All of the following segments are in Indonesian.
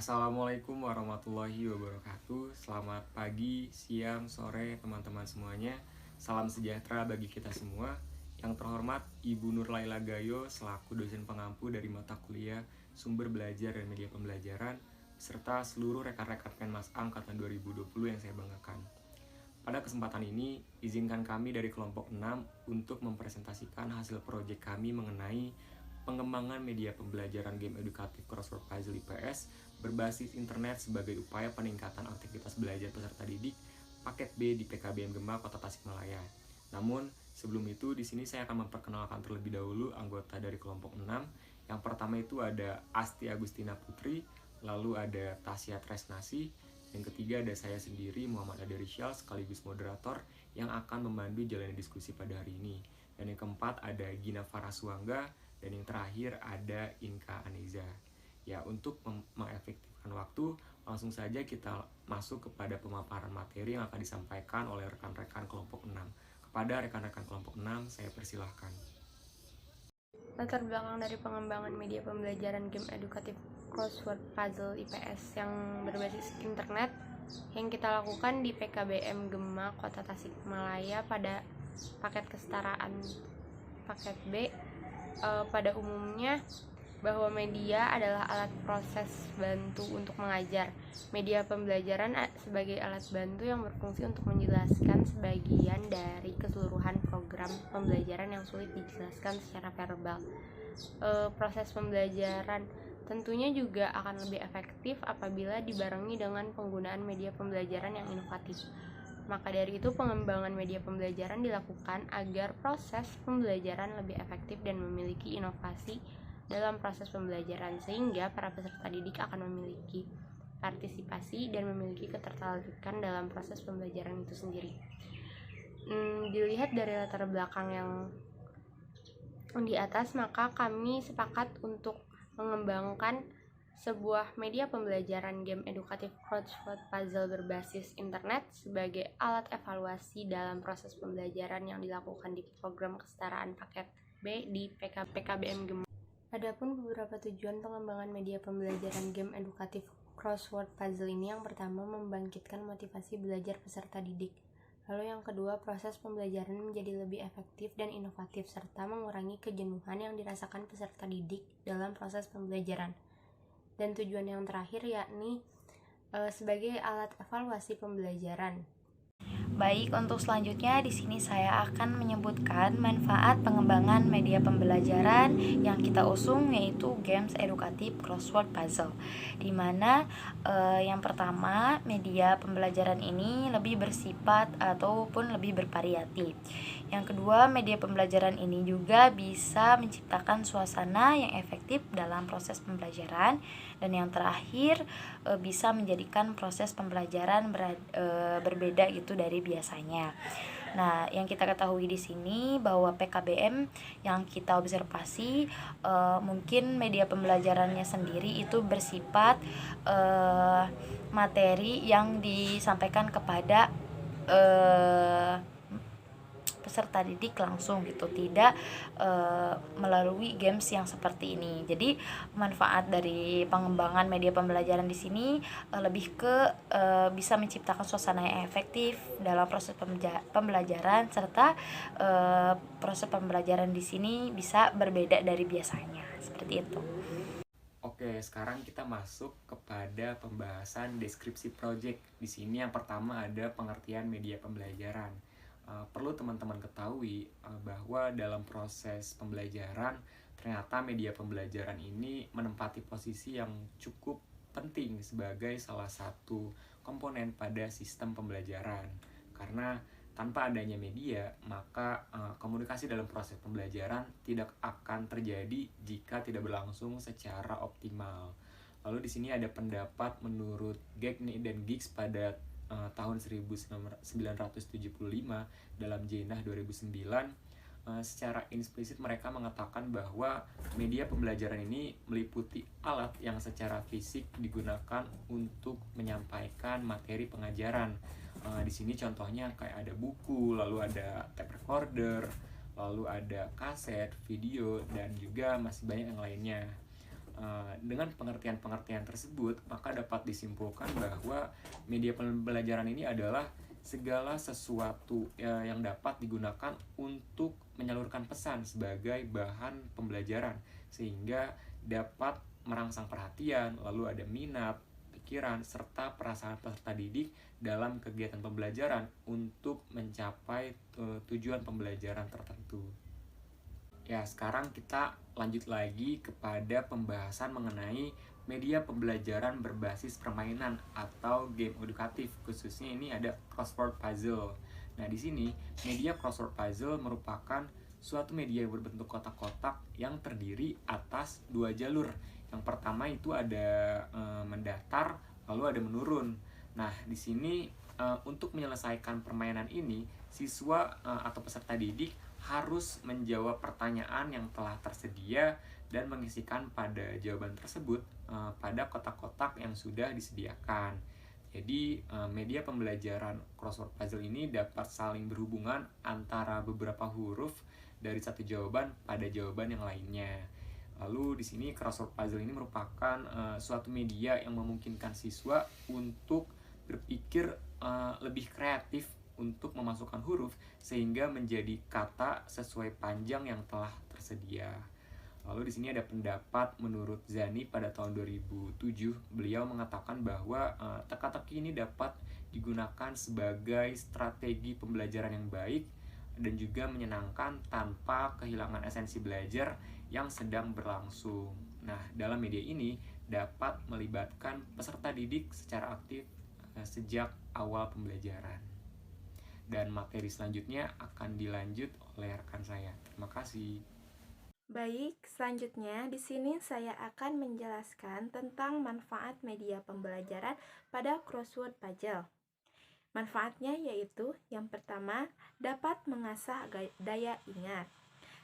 Assalamualaikum warahmatullahi wabarakatuh. Selamat pagi, siang, sore teman-teman semuanya. Salam sejahtera bagi kita semua. Yang terhormat Ibu Nur Laila Gayo selaku dosen pengampu dari mata kuliah Sumber Belajar dan Media Pembelajaran serta seluruh rekan-rekan Penmas angkatan 2020 yang saya banggakan. Pada kesempatan ini, izinkan kami dari kelompok 6 untuk mempresentasikan hasil proyek kami mengenai pengembangan media pembelajaran game edukatif crossword puzzle IPS berbasis internet sebagai upaya peningkatan aktivitas belajar peserta didik paket B di PKBM Gema Kota Tasikmalaya. Namun, sebelum itu di sini saya akan memperkenalkan terlebih dahulu anggota dari kelompok 6. Yang pertama itu ada Asti Agustina Putri, lalu ada Tasya Tresnasi, yang ketiga ada saya sendiri Muhammad Ade Rizal sekaligus moderator yang akan memandu jalannya diskusi pada hari ini. Dan yang keempat ada Gina Faraswangga, dan yang terakhir ada Inka Aniza. Ya, untuk mengefektifkan waktu, langsung saja kita masuk kepada pemaparan materi yang akan disampaikan oleh rekan-rekan kelompok 6. Kepada rekan-rekan kelompok 6, saya persilahkan. Latar belakang dari pengembangan media pembelajaran game edukatif crossword puzzle IPS yang berbasis internet yang kita lakukan di PKBM Gema Kota Tasikmalaya pada paket kesetaraan paket B. Pada umumnya bahwa media adalah alat proses bantu untuk mengajar. Media pembelajaran sebagai alat bantu yang berfungsi untuk menjelaskan sebagian dari keseluruhan program pembelajaran yang sulit dijelaskan secara verbal. Proses pembelajaran tentunya juga akan lebih efektif apabila dibarengi dengan penggunaan media pembelajaran yang inovatif. Maka dari itu pengembangan media pembelajaran dilakukan agar proses pembelajaran lebih efektif dan memiliki inovasi dalam proses pembelajaran sehingga para peserta didik akan memiliki partisipasi dan memiliki ketertarikan dalam proses pembelajaran itu sendiri. Dilihat dari latar belakang yang di atas, maka kami sepakat untuk mengembangkan sebuah media pembelajaran game edukatif crossword puzzle berbasis internet sebagai alat evaluasi dalam proses pembelajaran yang dilakukan di program kesetaraan paket B di PKBM Gema. Adapun beberapa tujuan pengembangan media pembelajaran game edukatif crossword puzzle ini, yang pertama membangkitkan motivasi belajar peserta didik. Lalu yang kedua, proses pembelajaran menjadi lebih efektif dan inovatif serta mengurangi kejenuhan yang dirasakan peserta didik dalam proses pembelajaran. Dan tujuan yang terakhir yakni sebagai alat evaluasi pembelajaran. Baik, untuk selanjutnya di sini saya akan menyebutkan manfaat pengembangan media pembelajaran yang kita usung, yaitu games edukatif crossword puzzle. Di mana yang pertama, media pembelajaran ini lebih bersifat ataupun lebih bervariatif. Yang kedua, media pembelajaran ini juga bisa menciptakan suasana yang efektif dalam proses pembelajaran. Dan yang terakhir, bisa menjadikan proses pembelajaran berbeda gitu dari biasanya. Nah, yang kita ketahui di sini bahwa PKBM yang kita observasi mungkin media pembelajarannya sendiri itu bersifat materi yang disampaikan kepada peserta didik langsung gitu, tidak melalui games yang seperti ini. Jadi manfaat dari pengembangan media pembelajaran di sini lebih ke bisa menciptakan suasana yang efektif dalam proses pembelajaran serta proses pembelajaran di sini bisa berbeda dari biasanya. Seperti itu. Oke, sekarang kita masuk kepada pembahasan deskripsi project. Di sini yang pertama ada pengertian media pembelajaran. Perlu teman-teman ketahui bahwa dalam proses pembelajaran ternyata media pembelajaran ini menempati posisi yang cukup penting sebagai salah satu komponen pada sistem pembelajaran. Karena tanpa adanya media, maka komunikasi dalam proses pembelajaran tidak akan terjadi jika tidak berlangsung secara optimal. Lalu di sini ada pendapat menurut Gagne dan Giggs pada tahun 1975 dalam Jenah 2009. Secara implisit mereka mengatakan bahwa media pembelajaran ini meliputi alat yang secara fisik digunakan untuk menyampaikan materi pengajaran. Di sini contohnya kayak ada buku, lalu ada tape recorder, lalu ada kaset, video, dan juga masih banyak yang lainnya. Dengan pengertian-pengertian tersebut, maka dapat disimpulkan bahwa media pembelajaran ini adalah segala sesuatu yang dapat digunakan untuk menyalurkan pesan sebagai bahan pembelajaran, sehingga dapat merangsang perhatian, lalu ada minat, pikiran, serta perasaan peserta didik dalam kegiatan pembelajaran untuk mencapai tujuan pembelajaran tertentu. Ya, sekarang kita lanjut lagi kepada pembahasan mengenai media pembelajaran berbasis permainan atau game edukatif. Khususnya ini ada crossword puzzle. Nah, di sini media crossword puzzle merupakan suatu media yang berbentuk kotak-kotak yang terdiri atas dua jalur. Yang pertama itu ada mendatar, lalu ada menurun. Nah, di sini untuk menyelesaikan permainan ini, siswa atau peserta didik harus menjawab pertanyaan yang telah tersedia dan mengisikan pada jawaban tersebut pada kotak-kotak yang sudah disediakan. Jadi media pembelajaran crossword puzzle ini dapat saling berhubungan antara beberapa huruf dari satu jawaban pada jawaban yang lainnya. Lalu di sini crossword puzzle ini merupakan suatu media yang memungkinkan siswa untuk berpikir lebih kreatif untuk memasukkan huruf sehingga menjadi kata sesuai panjang yang telah tersedia. Lalu di sini ada pendapat menurut Zani pada tahun 2007, beliau mengatakan bahwa teka-teki ini dapat digunakan sebagai strategi pembelajaran yang baik dan juga menyenangkan tanpa kehilangan esensi belajar yang sedang berlangsung. Nah, dalam media ini dapat melibatkan peserta didik secara aktif sejak awal pembelajaran. Dan materi selanjutnya akan dilanjut oleh rekan saya. Terima kasih. Baik, selanjutnya di sini saya akan menjelaskan tentang manfaat media pembelajaran pada crossword puzzle. Manfaatnya yaitu yang pertama, dapat mengasah daya ingat.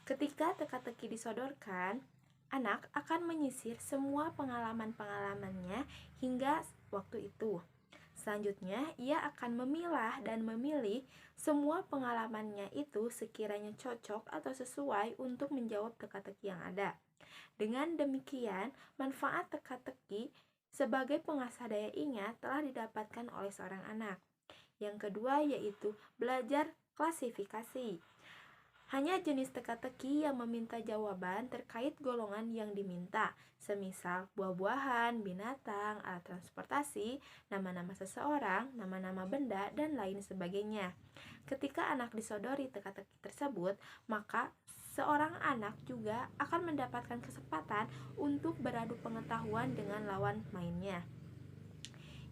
Ketika teka-teki disodorkan, anak akan menyisir semua pengalaman-pengalamannya hingga waktu itu. Selanjutnya, ia akan memilah dan memilih semua pengalamannya itu sekiranya cocok atau sesuai untuk menjawab teka-teki yang ada. Dengan demikian, manfaat teka-teki sebagai pengasah daya ingat telah didapatkan oleh seorang anak. Yang kedua yaitu belajar klasifikasi. Hanya jenis teka-teki yang meminta jawaban terkait golongan yang diminta, semisal buah-buahan, binatang, alat transportasi, nama-nama seseorang, nama-nama benda, dan lain sebagainya. Ketika anak disodori teka-teki tersebut, maka seorang anak juga akan mendapatkan kesempatan untuk beradu pengetahuan dengan lawan mainnya.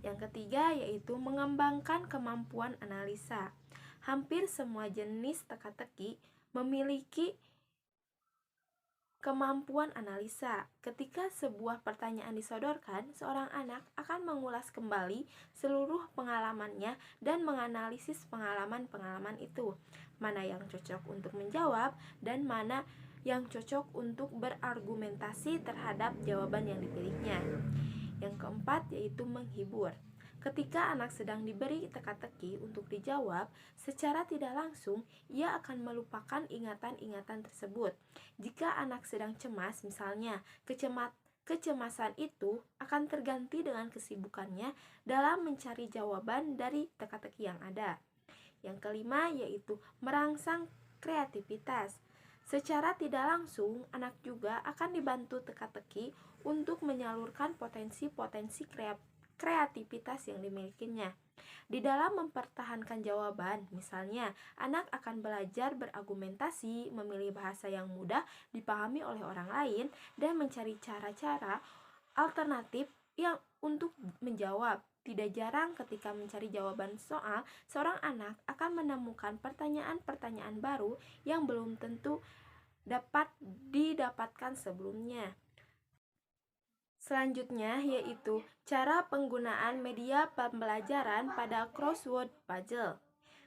Yang ketiga yaitu mengembangkan kemampuan analisa. Hampir semua jenis teka-teki memiliki kemampuan analisa. Ketika sebuah pertanyaan disodorkan, seorang anak akan mengulas kembali seluruh pengalamannya dan menganalisis pengalaman-pengalaman itu. Mana yang cocok untuk menjawab dan mana yang cocok untuk berargumentasi terhadap jawaban yang dipilihnya. Yang keempat yaitu menghibur. Ketika anak sedang diberi teka-teki untuk dijawab, secara tidak langsung ia akan melupakan ingatan-ingatan tersebut. Jika anak sedang cemas, misalnya, kecemasan itu akan terganti dengan kesibukannya dalam mencari jawaban dari teka-teki yang ada. Yang kelima yaitu merangsang kreativitas. Secara tidak langsung, anak juga akan dibantu teka-teki untuk menyalurkan potensi-potensi kreativitas yang dimilikinya. Di dalam mempertahankan jawaban, misalnya, anak akan belajar berargumentasi, memilih bahasa yang mudah dipahami oleh orang lain, dan mencari cara-cara alternatif yang untuk menjawab. Tidak jarang ketika mencari jawaban soal, seorang anak akan menemukan pertanyaan-pertanyaan baru yang belum tentu dapat didapatkan sebelumnya. Selanjutnya yaitu cara penggunaan media pembelajaran pada crossword puzzle.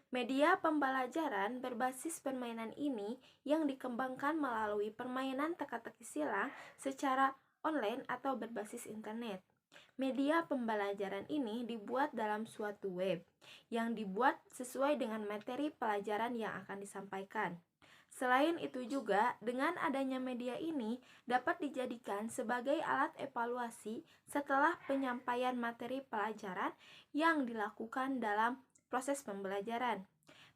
Media pembelajaran berbasis permainan ini yang dikembangkan melalui permainan teka-teki silang secara online atau berbasis internet. Media pembelajaran ini dibuat dalam suatu web yang dibuat sesuai dengan materi pelajaran yang akan disampaikan. Selain itu juga, dengan adanya media ini dapat dijadikan sebagai alat evaluasi setelah penyampaian materi pelajaran yang dilakukan dalam proses pembelajaran.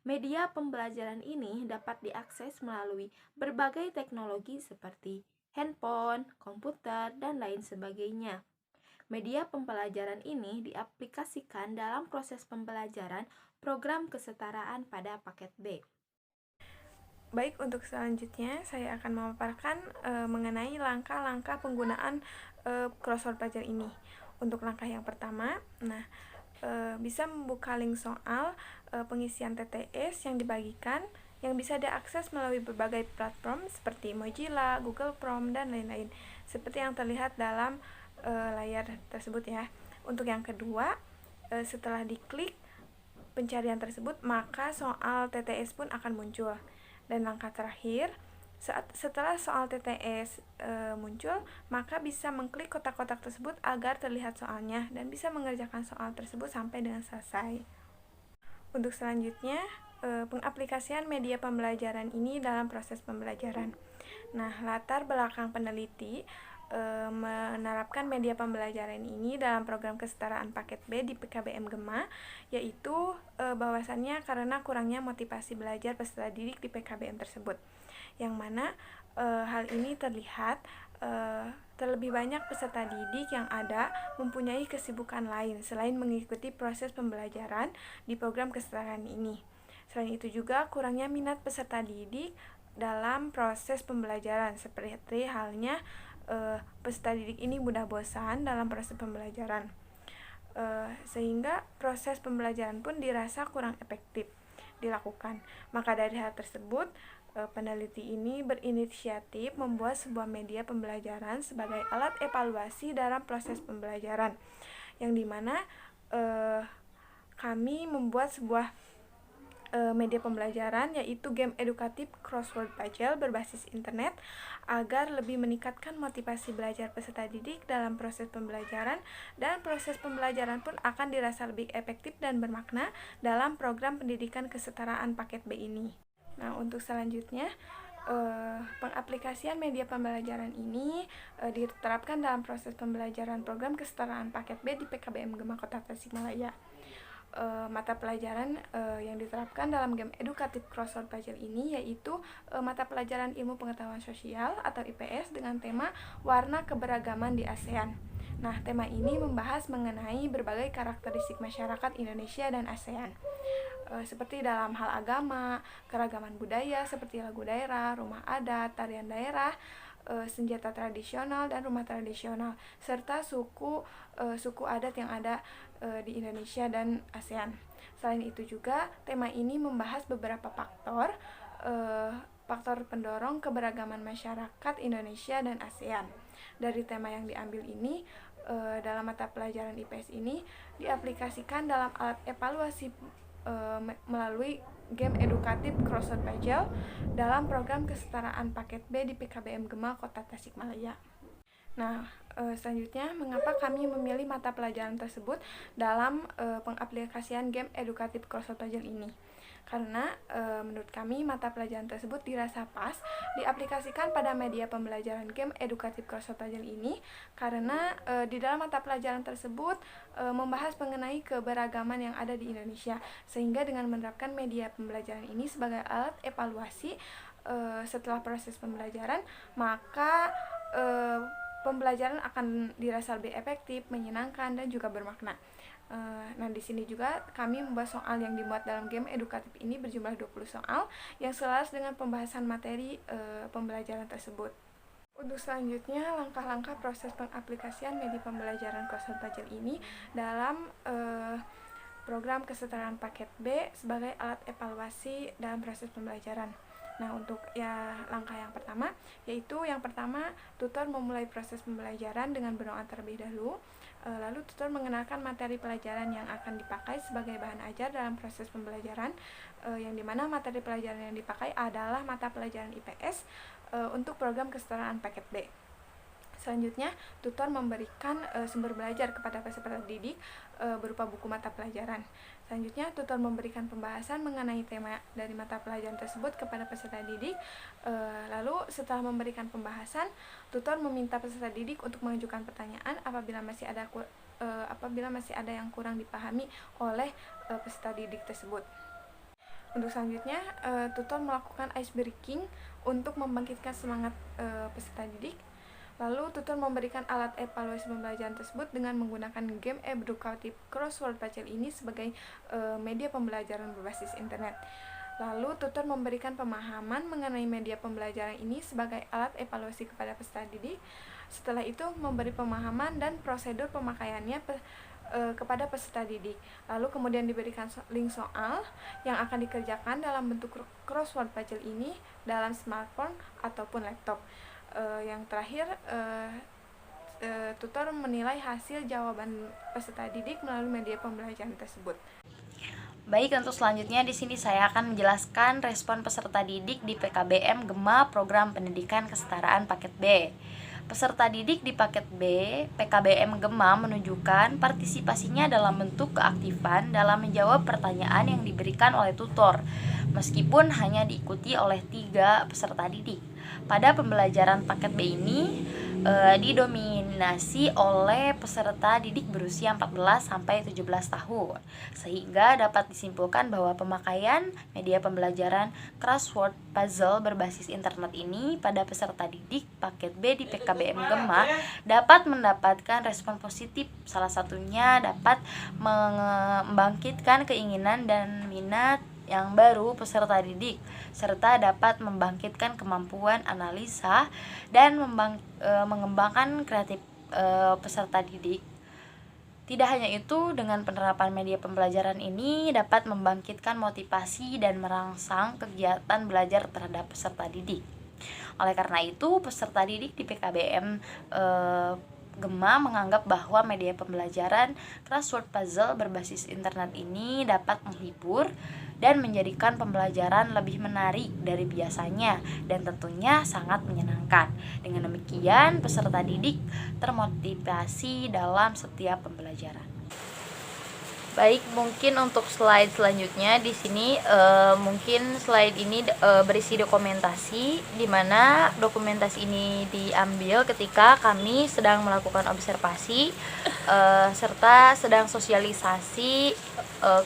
Media pembelajaran ini dapat diakses melalui berbagai teknologi seperti handphone, komputer, dan lain sebagainya. Media pembelajaran ini diaplikasikan dalam proses pembelajaran program kesetaraan pada paket B. Baik, untuk selanjutnya saya akan memaparkan mengenai langkah-langkah penggunaan crossword puzzle ini. Untuk langkah yang pertama, bisa membuka link soal pengisian TTS yang dibagikan yang bisa diakses melalui berbagai platform seperti Mozilla, Google Chrome, dan lain-lain, seperti yang terlihat dalam layar tersebut ya. Untuk yang kedua, setelah diklik pencarian tersebut, maka soal TTS pun akan muncul. Dan langkah terakhir, setelah soal TTS muncul, maka bisa mengklik kotak-kotak tersebut agar terlihat soalnya dan bisa mengerjakan soal tersebut sampai dengan selesai. Untuk selanjutnya, pengaplikasian media pembelajaran ini dalam proses pembelajaran. Latar belakang peneliti menerapkan media pembelajaran ini dalam program kesetaraan paket B di PKBM Gema, yaitu bahwasannya karena kurangnya motivasi belajar peserta didik di PKBM tersebut, yang mana hal ini terlihat terlebih banyak peserta didik yang ada mempunyai kesibukan lain selain mengikuti proses pembelajaran di program kesetaraan ini. Selain itu juga kurangnya minat peserta didik dalam proses pembelajaran, seperti halnya peserta didik ini mudah bosan dalam proses pembelajaran, sehingga proses pembelajaran pun dirasa kurang efektif dilakukan. Maka dari hal tersebut, peneliti ini berinisiatif membuat sebuah media pembelajaran sebagai alat evaluasi dalam proses pembelajaran, yang dimana kami membuat sebuah media pembelajaran, yaitu game edukatif crossword puzzle berbasis internet, agar lebih meningkatkan motivasi belajar peserta didik dalam proses pembelajaran, dan proses pembelajaran pun akan dirasa lebih efektif dan bermakna dalam program pendidikan kesetaraan paket B ini. Untuk selanjutnya, pengaplikasian media pembelajaran ini diterapkan dalam proses pembelajaran program kesetaraan paket B di PKBM Gema Kota Tasikmalaya. Mata pelajaran yang diterapkan dalam game edukatif crossword puzzle ini yaitu mata pelajaran ilmu pengetahuan sosial atau IPS dengan tema warna keberagaman di ASEAN. Tema ini membahas mengenai berbagai karakteristik masyarakat Indonesia dan ASEAN, seperti dalam hal agama, keragaman budaya seperti lagu daerah, rumah adat, tarian daerah, senjata tradisional dan rumah tradisional, serta suku adat yang ada di Indonesia dan ASEAN. Selain itu juga, tema ini membahas beberapa faktor pendorong keberagaman masyarakat Indonesia dan ASEAN. Dari tema yang diambil ini, dalam mata pelajaran IPS ini diaplikasikan dalam alat evaluasi melalui game edukatif crossword puzzle dalam program kesetaraan paket B di PKBM Gema Kota Tasikmalaya. Selanjutnya, mengapa kami memilih mata pelajaran tersebut dalam pengaplikasian game edukatif crossword puzzle ini? Karena menurut kami mata pelajaran tersebut dirasa pas diaplikasikan pada media pembelajaran game edukatif crossword puzzle ini, karena di dalam mata pelajaran tersebut membahas mengenai keberagaman yang ada di Indonesia, sehingga dengan menerapkan media pembelajaran ini sebagai alat evaluasi setelah proses pembelajaran, maka pembelajaran akan dirasa lebih efektif, menyenangkan, dan juga bermakna. Di sini juga kami membuat soal yang dimuat dalam game edukatif ini berjumlah 20 soal yang selaras dengan pembahasan materi pembelajaran tersebut. Untuk selanjutnya, langkah-langkah proses pengaplikasian media pembelajaran crossword puzzle ini dalam program kesetaraan paket B sebagai alat evaluasi dalam proses pembelajaran. Untuk langkah yang pertama, yaitu yang pertama, tutor memulai proses pembelajaran dengan berdoa terlebih dahulu. Lalu tutor mengenalkan materi pelajaran yang akan dipakai sebagai bahan ajar dalam proses pembelajaran, yang dimana materi pelajaran yang dipakai adalah mata pelajaran IPS untuk program kesetaraan paket B. Selanjutnya, tutor memberikan sumber belajar kepada peserta didik berupa buku mata pelajaran. Selanjutnya, tutor memberikan pembahasan mengenai tema dari mata pelajaran tersebut kepada peserta didik. Lalu, setelah memberikan pembahasan, tutor meminta peserta didik untuk mengajukan pertanyaan apabila masih ada yang kurang dipahami oleh peserta didik tersebut. Untuk selanjutnya, tutor melakukan ice breaking untuk membangkitkan semangat peserta didik. Lalu, tutor memberikan alat evaluasi pembelajaran tersebut dengan menggunakan game edukatif crossword puzzle ini sebagai media pembelajaran berbasis internet. Lalu, tutor memberikan pemahaman mengenai media pembelajaran ini sebagai alat evaluasi kepada peserta didik. Setelah itu, memberi pemahaman dan prosedur pemakaiannya kepada peserta didik. Lalu kemudian diberikan link soal yang akan dikerjakan dalam bentuk crossword puzzle ini dalam smartphone ataupun laptop. Yang terakhir, tutor menilai hasil jawaban peserta didik melalui media pembelajaran tersebut. Baik, untuk selanjutnya di sini saya akan menjelaskan respon peserta didik di PKBM Gema Program Pendidikan Kesetaraan Paket B. Peserta didik di paket B, PKBM Gema menunjukkan partisipasinya dalam bentuk keaktifan dalam menjawab pertanyaan yang diberikan oleh tutor, meskipun hanya diikuti oleh 3 peserta didik. Pada pembelajaran paket B ini didominasi oleh peserta didik berusia 14-17 tahun, sehingga dapat disimpulkan bahwa pemakaian media pembelajaran crossword puzzle berbasis internet ini pada peserta didik paket B di PKBM Gema dapat mendapatkan respon positif. Salah satunya dapat membangkitkan keinginan dan minat yang baru peserta didik, serta dapat membangkitkan kemampuan analisa dan mengembangkan kreatif peserta didik. Tidak hanya itu, dengan penerapan media pembelajaran ini dapat membangkitkan motivasi dan merangsang kegiatan belajar terhadap peserta didik. Oleh karena itu, peserta didik di PKBM Gema menganggap bahwa media pembelajaran crossword puzzle berbasis internet ini dapat menghibur dan menjadikan pembelajaran lebih menarik dari biasanya dan tentunya sangat menyenangkan. Dengan demikian, peserta didik termotivasi dalam setiap pembelajaran. Baik, mungkin untuk slide selanjutnya di sini mungkin slide ini berisi dokumentasi, di mana dokumentasi ini diambil ketika kami sedang melakukan observasi serta sedang sosialisasi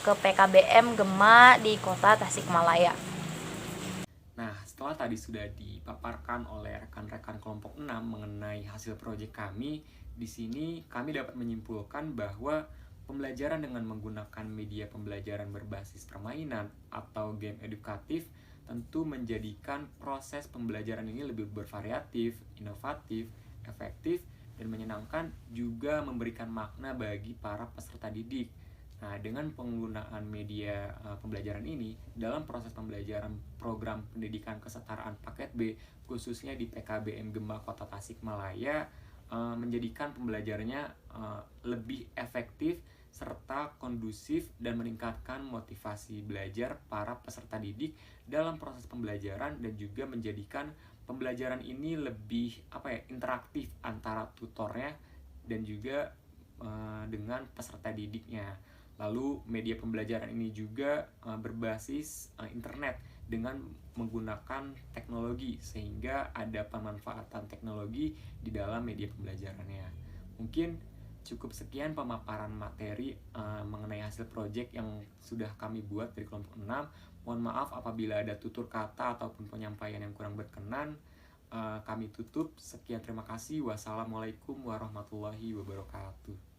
ke PKBM Gema di Kota Tasikmalaya. Nah, setelah tadi sudah dipaparkan oleh rekan-rekan kelompok 6 mengenai hasil proyek kami, di sini kami dapat menyimpulkan bahwa pembelajaran dengan menggunakan media pembelajaran berbasis permainan atau game edukatif tentu menjadikan proses pembelajaran ini lebih bervariatif, inovatif, efektif, dan menyenangkan, juga memberikan makna bagi para peserta didik. Nah, dengan penggunaan media pembelajaran ini dalam proses pembelajaran program pendidikan kesetaraan paket B, khususnya di PKBM Gema Kota Tasikmalaya, menjadikan pembelajarannya lebih efektif serta kondusif dan meningkatkan motivasi belajar para peserta didik dalam proses pembelajaran, dan juga menjadikan pembelajaran ini lebih interaktif antara tutornya dan juga dengan peserta didiknya. Lalu media pembelajaran ini juga berbasis internet dengan menggunakan teknologi, sehingga ada pemanfaatan teknologi di dalam media pembelajarannya. Mungkin cukup sekian pemaparan materi mengenai hasil proyek yang sudah kami buat dari kelompok 6. Mohon maaf apabila ada tutur kata ataupun penyampaian yang kurang berkenan. Kami tutup. Sekian, terima kasih. Wassalamualaikum warahmatullahi wabarakatuh.